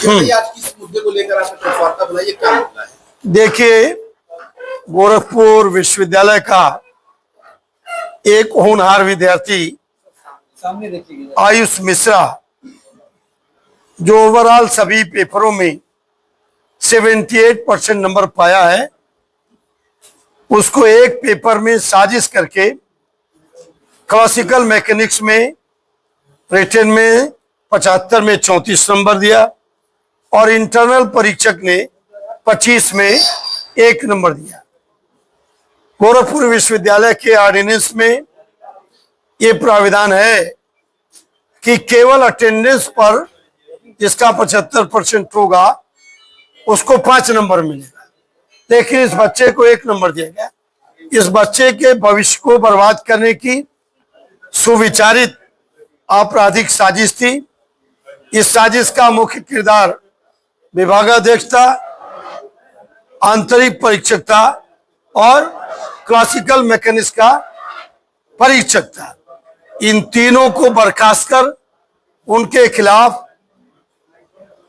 आज किस मुद्दे को लेकर आपने वार्ता बुलाई है, क्या मुद्दा है? देखिए, गोरखपुर विश्वविद्यालय का एक होनहार विद्यार्थी आयुष मिश्रा, जो ओवरऑल सभी पेपरों में 78% नंबर पाया है, उसको एक पेपर में साजिश करके क्लासिकल मैकेनिक्स में रिटन में 75 में 34 नंबर दिया और इंटरनल परीक्षक ने 25 में 1 नंबर दिया। गोरखपुर विश्वविद्यालय के ऑर्डिनेंस में ये प्राविधान है कि केवल अटेंडेंस पर जिसका 75% होगा उसको 5 नंबर मिलेगा, लेकिन इस बच्चे को 1 नंबर दिया गया। इस बच्चे के भविष्य को बर्बाद करने की सुविचारित आपराधिक साजिश थी। इस साजिश का मुख्य किरदार विभागाध्यक्ष था, आंतरिक परीक्षक था और क्लासिकल मैकेनिक्स का परीक्षक था। इन तीनों को बर्खास्त कर उनके खिलाफ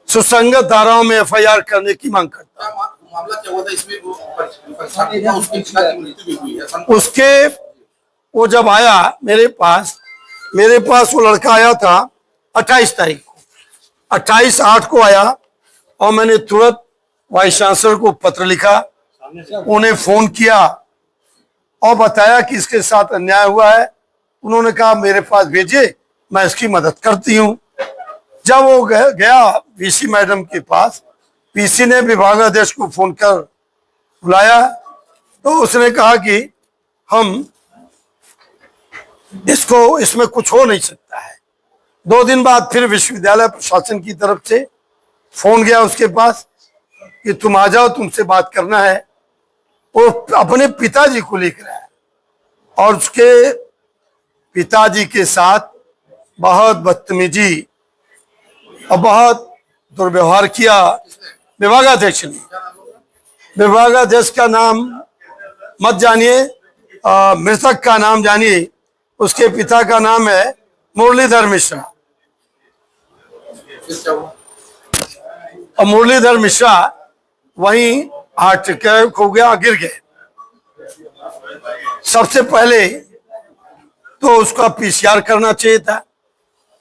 सुसंगत धाराओं में एफआईआर करने की मांग करता। मामला क्या हुआ था इसमें? उसके पिता की मृत्यु भी हुई है। उसके वो जब आया मेरे पास वो लड़का आया था 28 तारीख को, 28/8 को आया और मैंने तुरंत वाइस चांसलर को पत्र लिखा, उन्हें फोन किया और बताया कि इसके साथ अन्याय हुआ है। उन्होंने कहा मेरे पास भेजे, मैं इसकी मदद करती हूँ। जब वो गया वीसी मैडम के पास, पीसी ने विभागाध्यक्ष को फोन कर बुलाया तो उसने कहा कि हम इसमें कुछ हो नहीं सकता है। 2 दिन बाद फिर विश्वविद्यालय प्रशासन की तरफ से फोन गया उसके पास कि तुम आ जाओ, तुमसे बात करना है। वो अपने पिताजी को लेकर आया और उसके पिताजी के साथ बहुत बदतमीजी और बहुत दुर्व्यवहार किया विभागाध्यक्ष ने। विभागाध्यक्ष का नाम मत जानिए, मृतक का नाम जानिए। उसके पिता का नाम है मुरलीधर मिश्रा और मुरलीधर मिश्रा वहीं हार्ट अटैक हो गया, गिर गए। सबसे पहले तो उसका पीसीआर करना चाहिए था,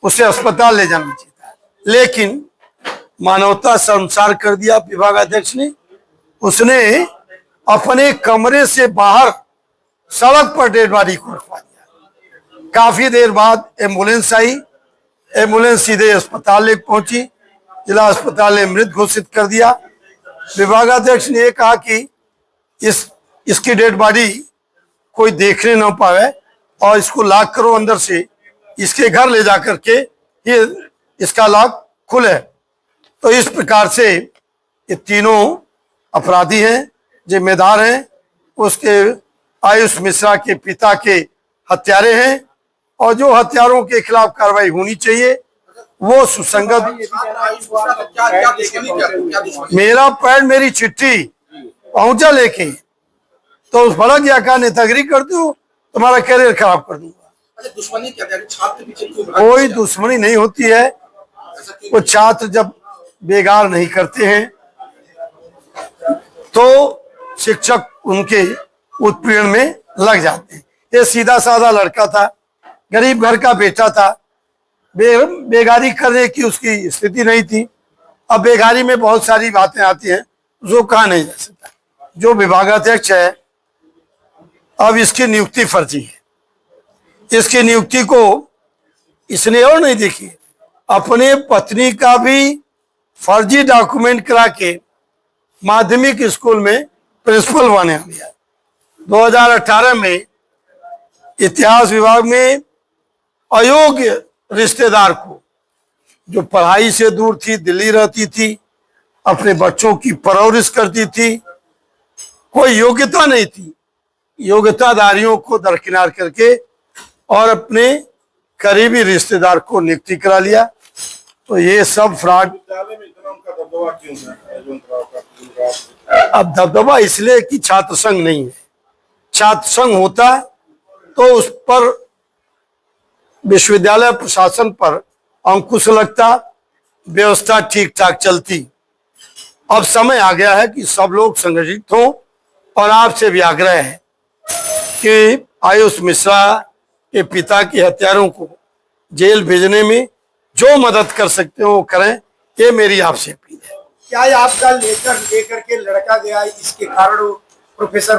उसे अस्पताल ले जाना चाहिए था, लेकिन मानवता शर्मसार कर दिया विभागाध्यक्ष ने। उसने अपने कमरे से बाहर सड़क पर डेड बॉडी को रखवा दिया। काफी देर बाद एम्बुलेंस आई, एम्बुलेंस सीधे अस्पताल ले पहुंची, जिला अस्पताल ने मृत घोषित कर दिया। विभागाध्यक्ष ने कहा कि इसकी डेड बॉडी कोई देखने न पाए और इसको लॉक करो अंदर से, इसके घर ले जाकर के ये इसका लॉक खुले। तो इस प्रकार से ये तीनों अपराधी हैं, जिम्मेदार हैं, उसके आयुष मिश्रा के पिता के हत्यारे हैं और जो हत्यारों के खिलाफ कार्रवाई होनी चाहिए वो सुसंगत। मेरा पैड मेरी चिट्ठी पहुंचा लेके तो उस भड़क गया, कहा नेतागिरी करते हो, तुम्हारा करियर खराब कर दूंगा। दुश्मनी क्या है? छात्र पीछे कोई दुश्मनी नहीं होती है। वो छात्र जब बेगार नहीं करते हैं तो शिक्षक उनके उत्पीड़न में लग जाते हैं। ये सीधा साधा लड़का था, गरीब घर का बेटा था, बेगारी करने की उसकी स्थिति नहीं थी। अब बेगारी में बहुत सारी बातें आती हैं, जो कहा नहीं जा सकता। जो विभागाध्यक्ष है, अब इसकी नियुक्ति फर्जी है। इसकी नियुक्ति को इसने और नहीं देखी, अपने पत्नी का भी फर्जी डॉक्यूमेंट करा के माध्यमिक स्कूल में प्रिंसिपल बना दिया। 2018 में इतिहास विभाग में अयोग्य रिश्तेदार को, जो पढ़ाई से दूर थी, दिल्ली रहती थी, अपने बच्चों की परवरिश करती थी, कोई योग्यता नहीं थी, योग्यताधारियों को दरकिनार करके और अपने करीबी रिश्तेदार को नियुक्ति करा लिया। तो ये सब फ्रॉड। अब दबदबा इसलिए कि छात्र संघ नहीं है। छात्र संघ होता तो उस पर विश्वविद्यालय प्रशासन पर अंकुश लगता, व्यवस्था ठीक ठाक चलती। अब समय आ गया है कि सब लोग संगठित हों और आपसे भी आग्रह है कि आयुष मिश्रा के पिता के हत्यारों को जेल भेजने में जो मदद कर सकते हो वो करें, ये मेरी आपसे अपील है। क्या ये आपका लेकर के लड़का गया, इसके कारण वो प्रोफेसर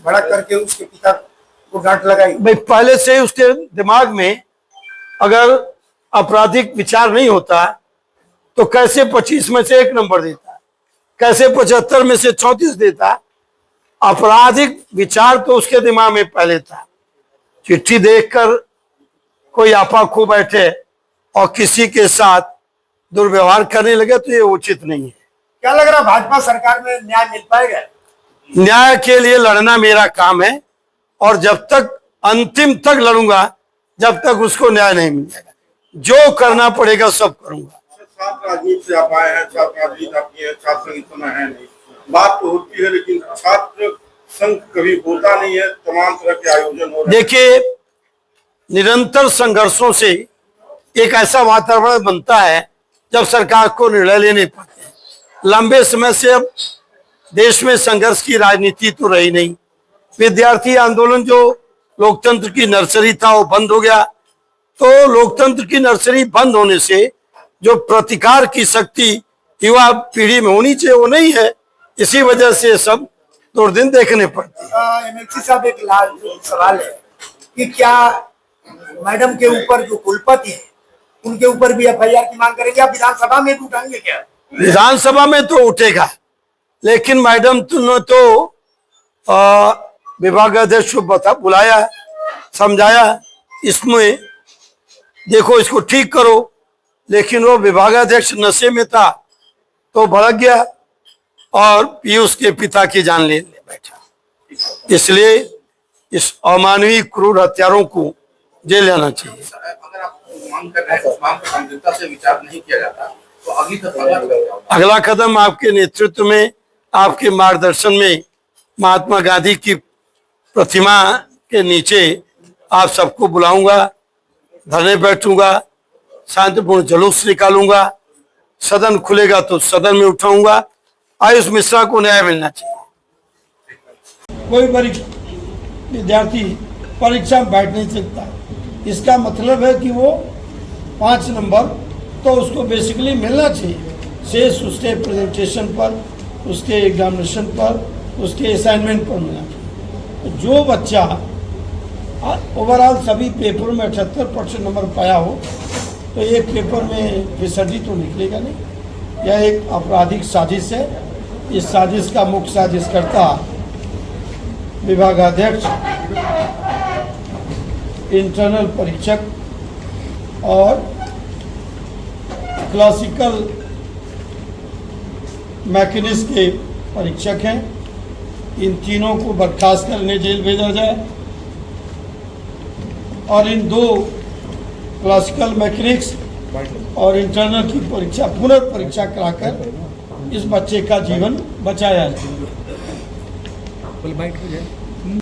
भड़क करके उसके पिता को डांट लगाई? भाई पहले से ही उसके दिमाग में अगर आपराधिक विचार नहीं होता तो कैसे 25 में से 1 नंबर देता, कैसे 75 में से 34 देता। आपराधिक विचार तो उसके दिमाग में पहले था। चिट्ठी देखकर कोई आपा खो बैठे और किसी के साथ दुर्व्यवहार करने लगे तो ये उचित नहीं है। क्या लग रहा भाजपा सरकार में न्याय मिल पाएगा? न्याय के लिए लड़ना मेरा काम है और जब तक अंतिम तक लड़ूंगा जब तक उसको न्याय नहीं मिल जाएगा। जो करना पड़ेगा सब करूंगा। छात्र राजनीति से आप आए हैं, छात्र राजनीति आपकी है, छात्र संगठन में है नहीं, बात तो होती है लेकिन छात्र संघ कभी होता नहीं है, तमाम तरह के आयोजन हो रहे हैं। देखिए, निरंतर संघर्षों से एक ऐसा वातावरण बनता है जब सरकार को निर्णय लेने पड़ते हैं। लंबे समय से अब देश में संघर्ष की राजनीति तो रही नहीं। विद्यार्थी आंदोलन जो लोकतंत्र की नर्सरी था वो बंद हो गया, तो लोकतंत्र की नर्सरी बंद होने से जो प्रतिकार की शक्ति युवा पीढ़ी में होनी चाहिए वो नहीं है। इसी वजह से सब दुर्दिन देखने पड़ते हैं। एमएलसी साहब, एक सवाल है कि क्या मैडम के ऊपर जो कुलपति है उनके ऊपर भी एफआईआर की मांग करेंगे? आप विधानसभा में भी उठाएंगे क्या? विधानसभा में तो उठेगा, लेकिन मैडम तुमने तो विभागाध्यक्ष को बुलाया, समझाया, इसमें देखो इसको ठीक करो, लेकिन वो विभागाध्यक्ष नशे में था तो भड़क गया और पीयूष के पिता की जान ले बैठा। इसलिए इस अमानवीय क्रूर हत्यारों को जेल जाना चाहिए। अगर आप मांग कर रहे हैं, उस मांग पर गंभीरता से विचार नहीं किया जाता तो अगला कदम आपके नेतृत्व में, आपके मार्गदर्शन में महात्मा गांधी की प्रतिमा के नीचे आप सबको बुलाऊंगा, धरने बैठूंगा, शांतिपूर्ण जुलूस निकालूंगा, सदन खुलेगा तो सदन में उठाऊंगा। आयुष मिश्रा को न्याय मिलना चाहिए। कोई विद्यार्थी परीक्षा में बैठ नहीं सकता, इसका मतलब है कि वो 5 नंबर तो उसको बेसिकली मिलना चाहिए। शेष उसके प्रेजेंटेशन पर, उसके एग्जामिनेशन पर, उसके असाइनमेंट पर मिलना चाहिए। जो बच्चा ओवरऑल सभी पेपरों में 78% नंबर पाया हो तो एक पेपर में फिसड्डी तो निकलेगा नहीं। यह एक आपराधिक साजिश है। इस साजिश का मुख्य साजिशकर्ता विभागाध्यक्ष, इंटरनल परीक्षक और क्लासिकल मैकेनिक्स के परीक्षक हैं। इन तीनों को बर्खास्त करने जेल भेजा जाए और इन 2 क्लासिकल मैकेनिक्स और इंटरनल की परीक्षा, पुनर्परीक्षा कराकर इस बच्चे का जीवन बचाया जाए।